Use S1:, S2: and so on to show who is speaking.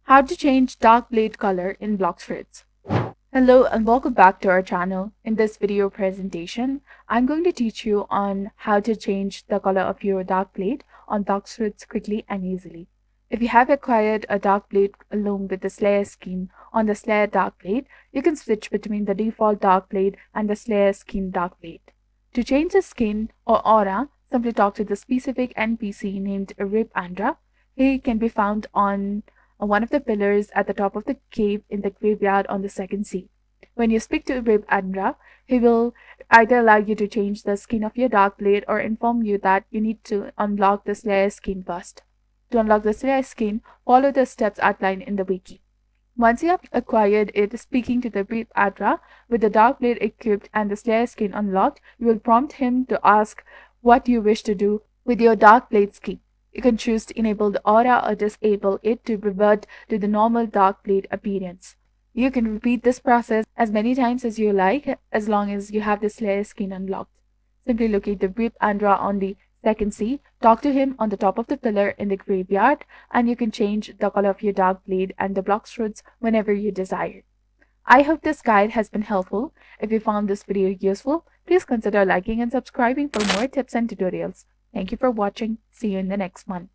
S1: How to change dark blade color in Blox Fruits. Hello and welcome back to our channel. In this video presentation, I'm going to teach you on how to change the color of your dark blade on Blox Fruits quickly and easily. If you have acquired a dark blade along with the Slayer skin on the Slayer dark blade, you can switch between the default dark blade and the Slayer skin dark blade. To change the skin or aura, simply talk to the specific NPC named Rip Andra. He can be found on one of the pillars at the top of the cave in the graveyard on the second sea. When you speak to Rib Andra, he will either allow you to change the skin of your dark blade or inform you that you need to unlock the Slayer skin first. To unlock the Slayer skin, follow the steps outlined in the wiki. Once you have acquired it, speaking to the Rib Andra with the dark blade equipped and the Slayer skin unlocked, you will prompt him to ask what you wish to do with your dark blade skin. You can choose to enable the aura or disable it to revert to the normal dark blade appearance. You can repeat this process as many times as you like, as long as you have the Slayer skin unlocked. Simply locate the Rip Andra on the second sea, talk to him on the top of the pillar in the graveyard, and you can change the color of your dark blade and the Blox Fruits whenever you desire. I hope this guide has been helpful. If you found this video useful, please consider liking and subscribing for more tips and tutorials. Thank you for watching. See you in the next one.